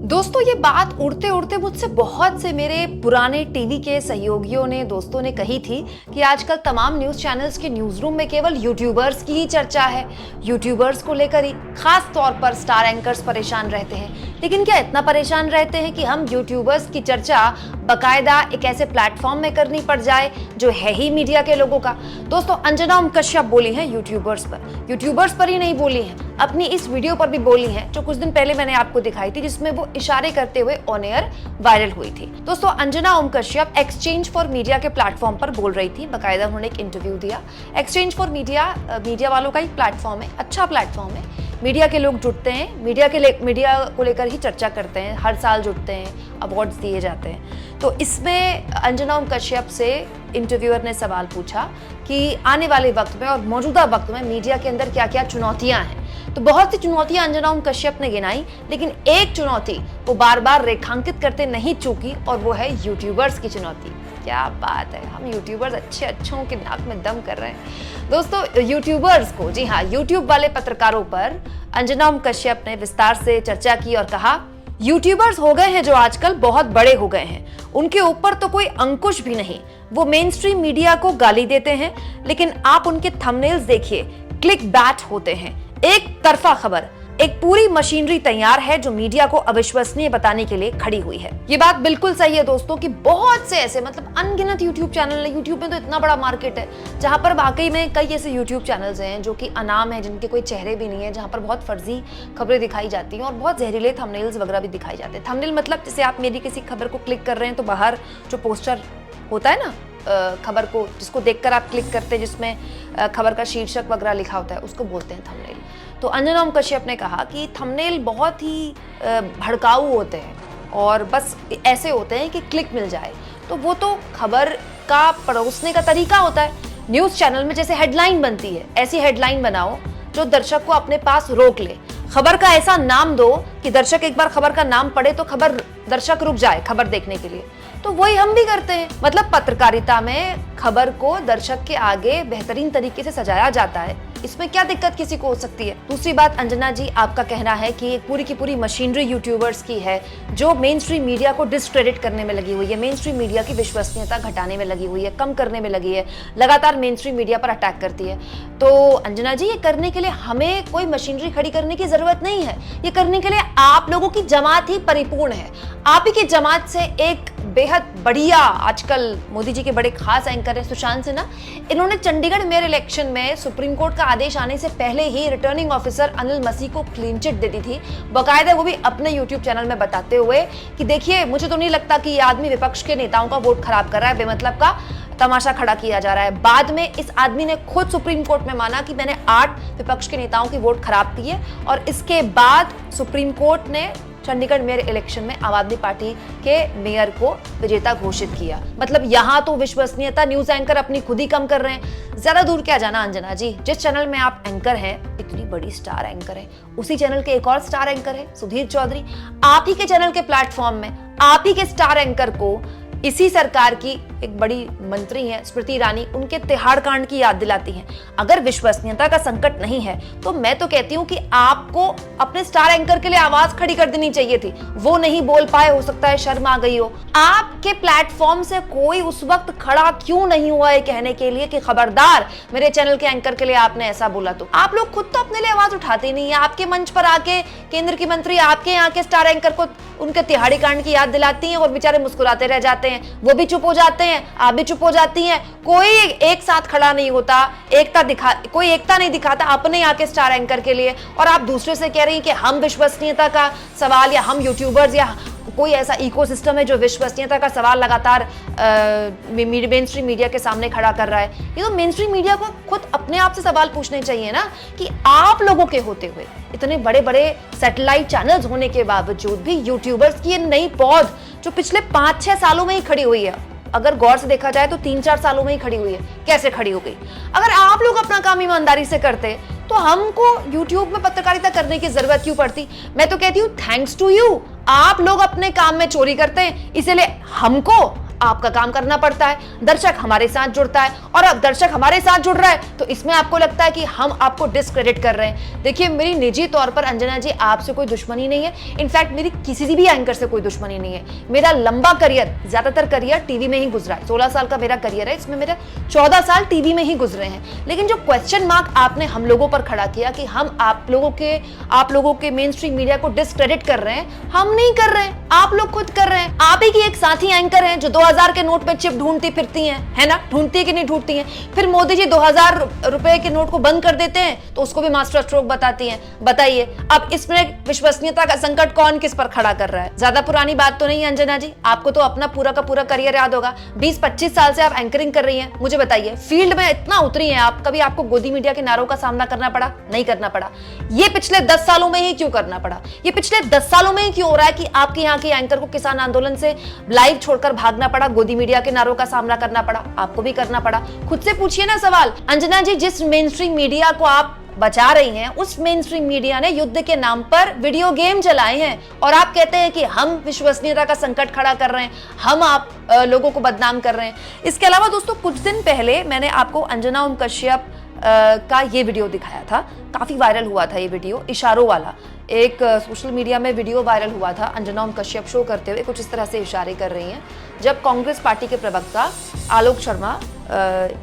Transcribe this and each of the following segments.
दोस्तों ये बात उड़ते उड़ते मुझसे बहुत से मेरे पुराने टीवी के सहयोगियों ने दोस्तों ने कही थी कि आजकल तमाम न्यूज चैनल्स के न्यूज रूम में केवल यूट्यूबर्स की ही चर्चा है। यूट्यूबर्स को लेकर ही खास तौर पर स्टार एंकर्स परेशान रहते हैं। लेकिन क्या इतना परेशान रहते हैं कि हम यूट्यूबर्स की चर्चा बकायदा एक ऐसे प्लेटफॉर्म में करनी पड़ जाए जो है ही मीडिया के लोगों का। दोस्तों अंजना ओम कश्यप बोली हैं यूट्यूबर्स पर ही नहीं बोली हैं, अपनी इस वीडियो पर भी बोली हैं जो कुछ दिन पहले मैंने आपको दिखाई थी, जिसमें वो इशारे करते हुए ऑन एयर वायरल हुई थी। दोस्तों Anjana Om Kashyap exchange for media के प्लेटफॉर्म पर बोल रही थी, बकायदा उन्होंने एक इंटरव्यू दिया। एक्सचेंज फॉर मीडिया मीडिया वालों का एक प्लेटफॉर्म है, अच्छा प्लेटफॉर्म है। मीडिया के लोग जुटते हैं, मीडिया को लेकर ही चर्चा करते हैं, हर साल जुटते हैं, अवार्ड्स दिए जाते हैं। तो इसमें अंजना ओम कश्यप से इंटरव्यूअर ने सवाल पूछा कि आने वाले वक्त में और मौजूदा वक्त में मीडिया के अंदर क्या क्या चुनौतियां हैं। तो बहुत सी चुनौतियां अंजना ओम कश्यप ने गिनाई, लेकिन एक चुनौती वो बार बार रेखांकित करते नहीं चूकी, और वो है यूट्यूबर्स की चुनौती। क्या बात है, हम यूट्यूबर्स अच्छों के नाक में दम कर रहे हैं। दोस्तों यूट्यूबर्स को, जी हाँ, यूट्यूब वाले पत्रकारों पर अंजना ओम कश्यप ने विस्तार से चर्चा की और कहा यूट्यूबर्स हो गए हैं जो आजकल बहुत बड़े हो गए हैं, उनके ऊपर तो कोई अंकुश भी नहीं। वो मेन स्ट्रीम मीडिया को गाली देते हैं, लेकिन आप उनके थंबनेल्स देखिए, क्लिक बैट होते हैं, एक तरफा खबर। एक पूरी मशीनरी तैयार है जो मीडिया को अविश्वसनीय बताने के लिए खड़ी हुई है। ये बात बिल्कुल सही है दोस्तों कि बहुत से ऐसे, मतलब अनगिनत यूट्यूब चैनल है। यूट्यूब में तो इतना बड़ा मार्केट है जहां पर वाकई में कई ऐसे यूट्यूब चैनल्स हैं जो कि अनाम है, जिनके कोई चेहरे भी नहीं है, जहां पर बहुत फर्जी खबरें दिखाई जाती हैं और बहुत जहरीले थंबनेल्स वगैरह भी दिखाई जाते हैं। थंबनेल मतलब जैसे आप मेरी किसी खबर को क्लिक कर रहे हैं तो बाहर जो पोस्टर होता है ना खबर को, जिसको देखकर आप क्लिक करते हैं, जिसमें खबर का शीर्षक वगैरह लिखा होता है, उसको बोलते हैं थंबनेल। तो अंजना ओम कश्यप ने कहा कि थंबनेल बहुत ही भड़काऊ होते हैं और बस ऐसे होते हैं कि क्लिक मिल जाए। तो वो तो खबर का परोसने का तरीका होता है। न्यूज़ चैनल में जैसे हेडलाइन बनती है, ऐसी हेडलाइन बनाओ जो दर्शक को अपने पास रोक ले। खबर का ऐसा नाम दो कि दर्शक एक बार खबर का नाम पढ़े तो दर्शक रुक जाए खबर देखने के लिए। तो वही हम भी करते हैं, मतलब पत्रकारिता में खबर को दर्शक के आगे बेहतरीन तरीके से सजाया जाता है। इसमें क्या दिक्कत किसी को हो सकती है। दूसरी बात, अंजना जी आपका कहना है कि एक पूरी की पूरी मशीनरी यूट्यूबर्स की है जो मेन स्ट्रीम मीडिया को डिस्क्रेडिट करने में लगी हुई है, मेन स्ट्रीम मीडिया की विश्वसनीयता घटाने में लगी हुई है, कम करने में लगी है, लगातार मेन स्ट्रीम मीडिया पर अटैक करती है। तो अंजना जी ये करने के लिए हमें कोई मशीनरी खड़ी करने की जरूरत नहीं है। ये करने के लिए आप लोगों की जमात ही परिपूर्ण है। आप ही की जमात से एक बेहद बढ़िया, आजकल मोदी जी के बड़े खास एंकर हैं सुशांत सिन्हा, इन्होंने चंडीगढ़ मेयर इलेक्शन में सुप्रीम कोर्ट का आदेश आने से पहले ही रिटर्निंग ऑफिसर अनिल मसीह को क्लीन चिट दे दी थी, बकायदा वो भी अपने यूट्यूब चैनल में बताते हुए कि देखिए मुझे तो नहीं लगता कि ये आदमी विपक्ष के नेताओं का वोट खराब कर रहा है, बेमतलब का तमाशा खड़ा किया जा रहा है। बाद में इस आदमी ने खुद सुप्रीम कोर्ट में माना कि मैंने 8 विपक्ष के नेताओं की वोट खराब की है, और इसके बाद सुप्रीम कोर्ट ने चंडीगढ़ मेयर इलेक्शन में आम आदमी पार्टी के मेयर को विजेता घोषित किया। मतलब यहाँ तो विश्वसनीयता न्यूज एंकर अपनी खुद ही कम कर रहे हैं। ज्यादा दूर क्या जाना अंजना जी, जिस चैनल में आप एंकर हैं, इतनी बड़ी स्टार एंकर है, उसी चैनल के एक और स्टार एंकर है सुधीर चौधरी। आप ही के चैनल के प्लेटफॉर्म में आप ही के स्टार एंकर को इसी सरकार की एक बड़ी मंत्री है स्मृति ईरानी, उनके तिहाड़ कांड की याद दिलाती हैं। अगर विश्वसनीयता का संकट नहीं है तो मैं तो कहती हूँ कि आपको अपने स्टार एंकर के लिए आवाज खड़ी कर देनी चाहिए थी। वो नहीं बोल पाए, हो सकता है शर्म आ गई हो। आपके प्लेटफॉर्म से कोई उस वक्त खड़ा क्यों नहीं हुआ है कहने के लिए कि खबरदार मेरे चैनल के एंकर के लिए आपने ऐसा बोला। तो आप लोग खुद तो अपने लिए आवाज उठाते नहीं है। आपके मंच पर आके केंद्र की मंत्री आपके यहाँ के स्टार एंकर को उनके तिहाड़ी कांड की याद दिलाती हैं और बेचारे मुस्कुराते रह जाते हैं, वो भी चुप हो जाते हैं, आप भी चुप हो जाती हैं। कोई एक साथ खड़ा नहीं होता, कोई एकता नहीं दिखाता अपने यहाँ के स्टार एंकर के लिए, और आप दूसरे से कह रही हैं कि हम विश्वसनीयता का सवाल, या हम यूट्यूबर्स, या कोई ऐसा इकोसिस्टम है जो विश्वसनीयता का सवाल लगातार मेन स्ट्रीम मीडिया के सामने खड़ा कर रहा है। ये तो मेन स्ट्रीम मीडिया को खुद अपने आप से सवाल पूछने चाहिए ना कि आप लोगों के होते हुए, इतने बड़े बड़े सैटेलाइट चैनल्स होने के बावजूद भी यूट्यूबर्स की ये नई पौध जो पिछले 5-6 सालों में ही खड़ी हुई है, अगर गौर से देखा जाए तो 3-4 सालों में ही खड़ी हुई है, कैसे खड़ी हो गई। अगर आप लोग अपना काम ईमानदारी से करते तो हमको YouTube में पत्रकारिता करने की जरूरत क्यों पड़ती। मैं तो कहती हूँ थैंक्स टू यू, आप लोग अपने काम में चोरी करते हैं, इसीलिए हमको आपका काम करना पड़ता है, दर्शक हमारे साथ जुड़ता है, और अब दर्शक हमारे साथ जुड़ रहा है तो इसमें आपको लगता है कि हम आपको डिस्क्रेडिट कर रहे हैं। देखिए, मेरी निजी तौर पर अंजना जी आपसे कोई दुश्मनी नहीं है, इनफैक्ट मेरी किसी भी एंकर से कोई दुश्मनी नहीं है। मेरा लंबा करियर, ज्यादातर करियर टीवी में ही गुजरा है, 16 साल का मेरा करियर है, इसमें मेरा 14 साल टीवी में ही गुजरे हैं। लेकिन जो क्वेश्चन मार्क आपने हम लोगों पर खड़ा किया कि हम आप लोगों के मेन स्ट्रीम मीडिया को डिस्क्रेडिट कर रहे हैं, हम नहीं कर रहे हैं, आप लोग खुद कर रहे हैं। आप ही की एक साथी एंकर हैं जो 2000 के नोट पे चिप ढूंढती फिरती हैं, है ना, ढूंढती है कि नहीं ढूंढती हैं। फिर मोदी जी 2000 रुपए के नोट को बंद कर देते हैं तो उसको भी मास्टर स्ट्रोक बताती हैं। बताइए, अब इसमें विश्वसनीयता का संकट कौन किस पर खड़ा कर रहा है? ज्यादा पुरानी बात तो नहीं है अंजना जी, आपको तो अपना पूरा का पूरा करियर याद होगा। 20-25 साल से आप एंकरिंग कर रही हैं। मुझे बताइए, फील्ड में इतना उतरी हैं आप, कभी आपको गोदी मीडिया के नारों का सामना करना पड़ा? नहीं करना पड़ा। ये पिछले 10 सालों में ही क्यों करना पड़ा? ये पिछले 10 सालों में ही क्यों हो रहा है कि आपके यहाँ के एंकर को किसान आंदोलन से लाइव छोड़कर भागना पड़ा, गोदी मीडिया के नारों का सामना करना पड़ा? आपको भी करना पड़ा। खुद से पूछिए ना सवाल। अंजना जी, जिस मेन स्ट्रीम मीडिया को आप बचा रही हैं, उस मेन स्ट्रीम मीडिया ने युद्ध के नाम पर वीडियो गेम चलाए हैं, और आप कहते हैं कि हम विश्वसनीयता का संकट खड़ा कर रहे हैं, हम आप लोगों को बदनाम कर रहे हैं। इसके अलावा दोस्तों, कुछ दिन पहले मैंने आपको अंजना ओम कश्यप का ये वीडियो दिखाया था, काफी वायरल हुआ था ये वीडियो, इशारों वाला। एक सोशल मीडिया में वीडियो वायरल हुआ था, अंजना ओम कश्यप शो करते हुए कुछ इस तरह से इशारे कर रही हैं, जब कांग्रेस पार्टी के प्रवक्ता आलोक शर्मा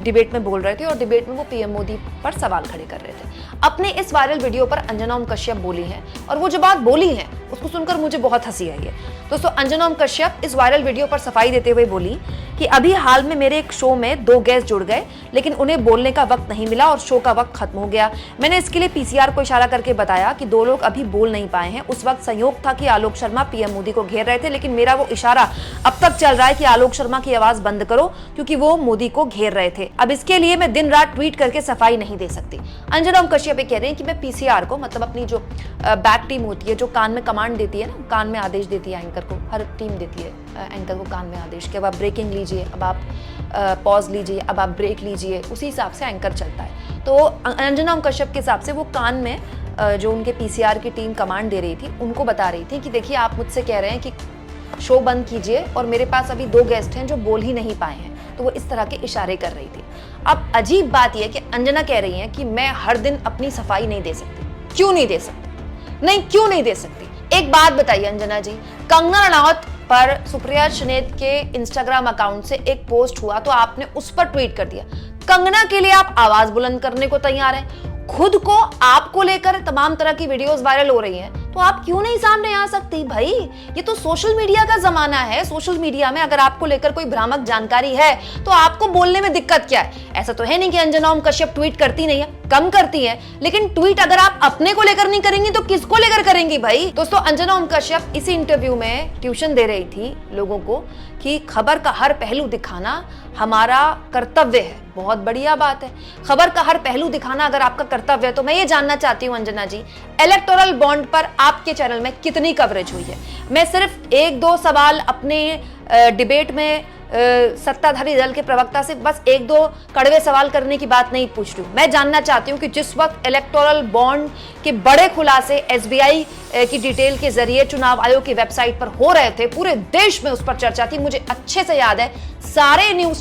डिबेट में बोल रहे थे, और डिबेट में वो पीएम मोदी पर सवाल खड़े कर रहे थे। अपने इस वायरल वीडियो पर अंजना ओम कश्यप बोली हैं, और वो जो बात बोली है उसको सुनकर मुझे बहुत हंसी आई है। दोस्तों, अंजना ओम कश्यप इस वायरल वीडियो पर सफाई देते हुए बोली कि अभी हाल में मेरे एक शो में 2 गेस्ट जुड़ गए, लेकिन उन्हें बोलने का वक्त नहीं मिला और शो का वक्त खत्म हो गया। मैंने इसके लिए पीसीआर को इशारा करके बताया कि 2 लोग अभी बोल नहीं पाए हैं। उस वक्त संयोग था कि आलोक शर्मा पीएम मोदी को घेर रहे थे, लेकिन मेरा वो इशारा अब तक चल रहा है कि आलोक शर्मा की आवाज बंद करो, क्योंकि वो मोदी को घेर रहे थे। अब इसके लिए मैं दिन रात ट्वीट करके सफाई नहीं दे सकती। अंजना ओम कश्यप कह रहे हैं कि मैं पीसीआर को, मतलब अपनी जो बैक टीम होती है, जो कान में कमांड देती है ना, कान में आदेश देती है एंकर को, हर टीम देती है एंकर को कान में आदेश कि अब आप ब्रेकिंग लीजिए, अब आप पॉज लीजिए, अब आप ब्रेक लीजिए, उसी हिसाब से एंकर चलता है। तो अंजना ओम कश्यप के हिसाब से वो कान में जो उनके पीसीआर की टीम कमांड दे रही थी, उनको बता रही थी कि देखिए, आप मुझसे कह रहे हैं कि शो बंद कीजिए, और मेरे पास अभी 2 गेस्ट हैं जो बोल ही नहीं पाए हैं। तो वो इस तरह के इशारे कर रही थी। अब अजीब बात यह है कि अंजना कह रही हैं कि मैं हर दिन अपनी सफाई नहीं दे सकती। क्यों नहीं दे सकती? नहीं, क्यों नहीं दे सकती? एक बात बताइए अंजना जी, कंगना रनौत पर सुप्रिया शनेत के इंस्टाग्राम अकाउंट से एक पोस्ट हुआ तो आपने उस पर ट्वीट कर दिया। कंगना के लिए आप आवाज बुलंद करने को तैयार हैं, खुद को आपको लेकर तमाम तरह की वीडियोस वायरल हो रही हैं, तो आप क्यों नहीं सामने आ सकती भाई? ये तो सोशल मीडिया का जमाना है। सोशल मीडिया में अगर आपको लेकर कोई भ्रामक जानकारी है तो आपको बोलने में दिक्कत क्या है? ऐसा तो है नहीं कि अंजना ओम कश्यप ट्वीट करती नहीं है, कम करती है, लेकिन ट्वीट अगर आप अपने को लेकर नहीं करेंगी तो किसको लेकर करेंगी भाई? दोस्तों, अंजना ओम कश्यप इसी इंटरव्यू में ट्यूशन दे रही थी लोगों को कि खबर का हर पहलू दिखाना हमारा कर्तव्य है। बहुत बढ़िया बात है, खबर का हर पहलू दिखाना अगर आपका कर्तव्य है, तो मैं ये जानना चाहती हूँ अंजना जी, इलेक्टोरल बॉन्ड पर आपके चैनल में कितनी कवरेज हुई है? मैं सिर्फ 1-2 सवाल अपने डिबेट में सत्ताधारी दल के प्रवक्ता से बस 1-2 कड़वे सवाल करने की बात नहीं पूछ रही हूँ। मैं जानना चाहती हूँ कि जिस वक्त इलेक्टोरल बॉन्ड के बड़े खुलासे एसबीआई की डिटेल के जरिए चुनाव आयोग की वेबसाइट पर हो रहे थे, पूरे देश में उस पर चर्चा थी। मुझे अच्छे से याद है, सारे न्यूज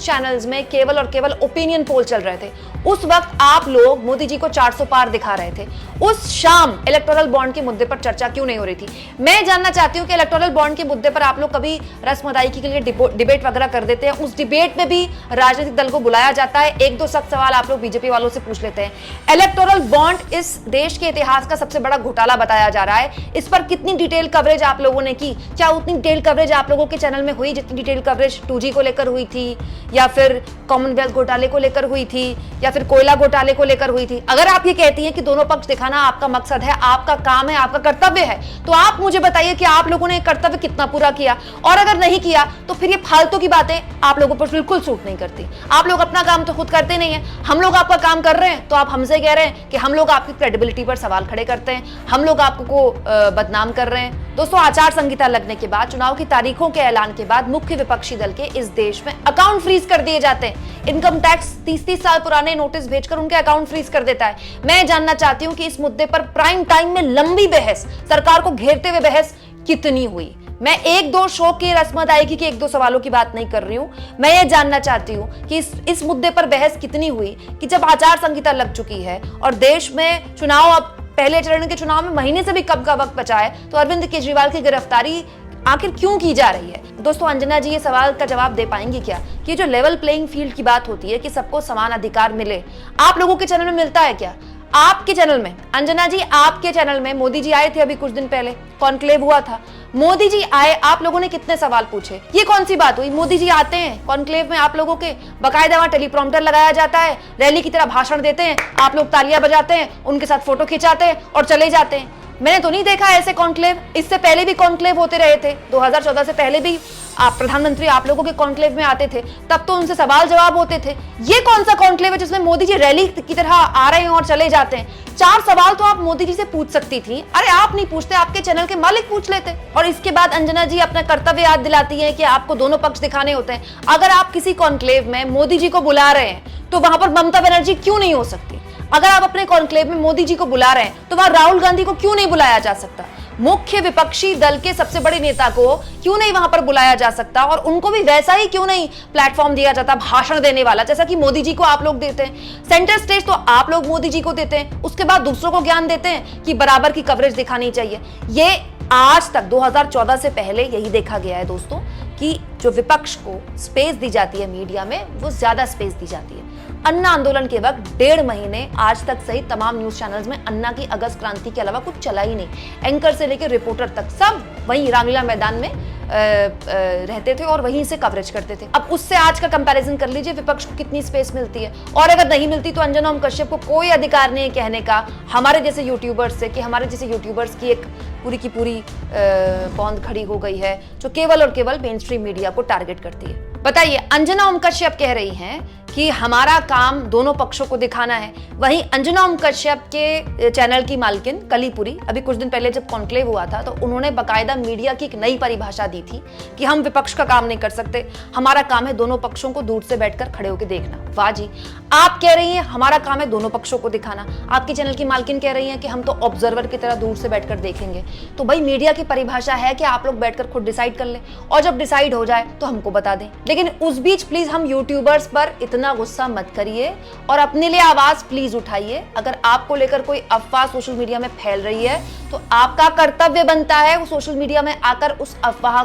चैनल्स में केवल और केवल ओपिनियन पोल चल रहे थे। उस वक्त आप लोग मोदी जी को 400 पार दिखा रहे थे। उस शाम इलेक्टोरल बॉन्ड के मुद्दे पर चर्चा क्यों नहीं हो रही थी? मैं जानना चाहती हूं कि इलेक्टोरल बॉन्ड के मुद्दे पर आप लोग कभी रस्म अदायगी के लिए डिबेट वगैरह कर देते हैं, उस डिबेट में भी राजनीतिक दल को बुलाया जाता है, 1-2 सख्त सवाल आप लोग बीजेपी वालों से पूछ लेते हैं। इलेक्टोरल बॉन्ड इस देश के इतिहास का सबसे बड़ा घोटाला बताया जा रहा है। इस पर कितनी डिटेल कवरेज आप लोगों ने की? क्या उतनी डिटेल कवरेज आप लोगों के चैनल में हुई जितनी डिटेल कवरेज 2G को लेकर हुई थी, या फिर कॉमनवेल्थ घोटाले को लेकर हुई थी, या फिर कोयला घोटाले को लेकर हुई थी? अगर आप ये कहती हैं कि दोनों पक्ष दिखाना आपका मकसद है, आपका काम है, आपका कर्तव्य है, तो आप मुझे बताइए कि आप लोगों ने कर्तव्य कितना पूरा किया, और अगर नहीं किया तो फिर ये फालतू की बातें आप लोगों पर बिल्कुल सूट नहीं करती। आप लोग अपना काम तो खुद करते नहीं है, हम लोग आपका काम कर रहे हैं तो आप हमसे कह रहे हैं कि हम लोग आपकी क्रेडिबिलिटी पर सवाल खड़े करते हैं, हम लोग आपको बदनाम कर रहे हैं। दोस्तों, आचार संहिता लगने के बाद, चुनाव की तारीखों के ऐलान के बाद मुख्य विपक्षी दल के इस देश में अकाउंट फ्रीज कर दिए जाते हैं। इनकम टैक्स 30-30 साल पुराने नोटिस भेजकर उनके अकाउंट फ्रीज कर देता है। मैं जानना चाहती हूं कि इस मुद्दे पर प्राइम टाइम में लंबी बहस, सरकार को घेरते हुए बहस कितनी हुई? मैं एक दो शो की रस्म अदायगी के एक दो सवालों की बात नहीं कर रही हूं। मैं ये जानना चाहती हूं कि इस मुद्दे पर बहस कितनी हुई कि जब आचार संहिता लग चुकी है और देश में चुनाव, अब पहले चरण के चुनाव में महीने से भी कम का वक्त बचा है, तो अरविंद केजरीवाल की गिरफ्तारी आखिर क्यों की जा रही है? दोस्तों, अंजना जी ये सवाल का जवाब दे पाएंगी क्या कि जो लेवल प्लेइंग फील्ड की बात होती है कि सबको समान अधिकार मिले, आप लोगों के चैनल में मिलता है क्या? आपके चैनल में, अंजना जी आपके चैनल में मोदी जी आए थे अभी कुछ दिन पहले, कॉन्क्लेव हुआ था, मोदी जी आए, आप लोगों ने कितने सवाल पूछे? ये कौन सी बात हुई? मोदी जी आते हैं कॉन्क्लेव में, आप लोगों के बाकायदा वहां टेलीप्रॉम्प्टर लगाया जाता है, रैली की तरह भाषण देते हैं, आप लोग तालियां बजाते हैं, उनके साथ फोटो खिंचाते हैं और चले जाते हैं। मैंने तो नहीं देखा ऐसे कॉन्क्लेव। इससे पहले भी कॉन्क्लेव होते रहे थे, 2014 से पहले भी आप प्रधानमंत्री आप लोगों के कॉन्क्लेव में आते थे, तब तो उनसे सवाल जवाब होते थे। ये कौन सा कॉन्क्लेव है जिसमें मोदी जी रैली की तरह आ रहे हैं और चले जाते हैं? 4 सवाल तो आप मोदी जी से पूछ सकती थी। अरे आप नहीं पूछते, आपके चैनल के मालिक पूछ लेते। और इसके बाद अंजना जी अपना कर्तव्य याद दिलाती है कि आपको दोनों पक्ष दिखाने होते हैं। अगर आप किसी कॉन्क्लेव में मोदी जी को बुला रहे हैं तो वहां पर ममता बनर्जी क्यों नहीं हो सकती? अगर आप अपने कॉन्क्लेव में मोदी जी को बुला रहे हैं तो वहां राहुल गांधी को क्यों नहीं बुलाया जा सकता? मुख्य विपक्षी दल के सबसे बड़े नेता को क्यों नहीं वहां पर बुलाया जा सकता? और उनको भी वैसा ही क्यों नहीं प्लेटफॉर्म दिया जाता, भाषण देने वाला, जैसा कि मोदी जी को आप लोग देते हैं? सेंटर स्टेज तो आप लोग मोदी जी को देते हैं, उसके बाद दूसरों को ज्ञान देते हैं कि बराबर की कवरेज दिखानी चाहिए। ये आज तक 2014 से पहले यही देखा गया है दोस्तों कि जो विपक्ष को स्पेस दी जाती है मीडिया में, वो ज्यादा स्पेस दी जाती है। अन्ना आंदोलन के वक्त 1.5 महीने आज तक सहित तमाम न्यूज चैनल्स में अन्ना की अगस्त क्रांति के अलावा कुछ चला ही नहीं। एंकर से लेकर रिपोर्टर तक सब वहीं रामलीला मैदान में रहते थे और वहीं से कवरेज करते थे। अब उससे आज का कंपैरिजन कर लीजिए, विपक्ष को कितनी स्पेस मिलती है। और अगर नहीं मिलती तो अंजना ओम कश्यप को कोई अधिकार नहीं है कहने का हमारे जैसे यूट्यूबर्स से कि हमारे जैसे यूट्यूबर्स की एक पूरी की पूरी बौंद खड़ी हो गई है जो केवल और केवल मेन स्ट्रीम मीडिया को टारगेट करती है। बताइए, अंजना ओम कश्यप कह रही हैं कि हमारा काम दोनों पक्षों को दिखाना है। वहीं अंजना ओम कश्यप के चैनल की मालकिन कलीपुरी अभी कुछ दिन पहले जब कॉन्क्लेव हुआ था तो उन्होंने बाकायदा मीडिया की एक नई परिभाषा दी थी कि हम विपक्ष का काम नहीं कर सकते, हमारा काम है दोनों पक्षों को दूर से बैठकर खड़े होकर देखना। वाह जी, आप कह रही हैं हमारा काम है दोनों पक्षों को दिखाना, आपकी चैनल की मालकिन कह रही है कि हम तो ऑब्जर्वर की तरह दूर से बैठकर देखेंगे। तो भाई मीडिया की परिभाषा है कि आप लोग बैठकर खुद डिसाइड कर लें और जब डिसाइड हो जाए तो हमको बता दें। लेकिन उस बीच प्लीज हम यूट्यूबर्स पर इतना गुस्सा मत करिए और अपने लिए आवाज प्लीज उठाइए। अगर आपको लेकर कोई अफवाह सोशल मीडिया में फैल रही है तो आपका कर्तव्य बनता है उस सोशल मीडिया में आकर उस अफवाह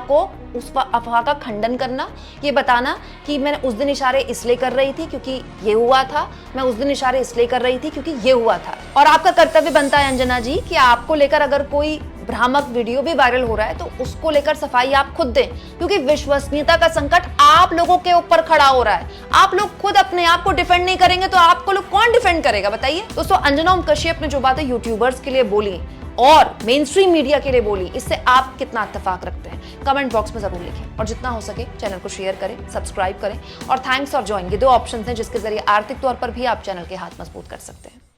का खंडन करना, ये बताना कि मैंने उस दिन इशारे इसलिए कर रही थी क्योंकि ये हुआ था, मैं उस दिन इशारे इसलिए कर रही थी क्योंकि ये हुआ था। और आपका कर्तव्य बनता है अंजना जी कि आपको लेकर अगर कोई भ्रामक वीडियो भी वायरल हो रहा है तो उसको लेकर सफाई आप खुद दें, क्योंकि विश्वसनीयता का संकट आप लोगों के ऊपर खड़ा हो रहा है। आप लोग खुद अपने आप को डिफेंड नहीं करेंगे तो आपको लोग कौन डिफेंड करेगा बताइए। दोस्तों, अंजना ओम कश्यप ने जो बातें यूट्यूबर्स के लिए बोली और मेन स्ट्रीम मीडिया के लिए बोली, इससे आप कितना इत्तेफाक रखते हैं कमेंट बॉक्स में जरूर लिखें और जितना हो सके चैनल को शेयर करें, सब्सक्राइब करें और थैंक्स फॉर ज्वाइनिंग। ये 2 ऑप्शन हैं जिसके जरिए आर्थिक तौर पर भी आप चैनल के हाथ मजबूत कर सकते हैं।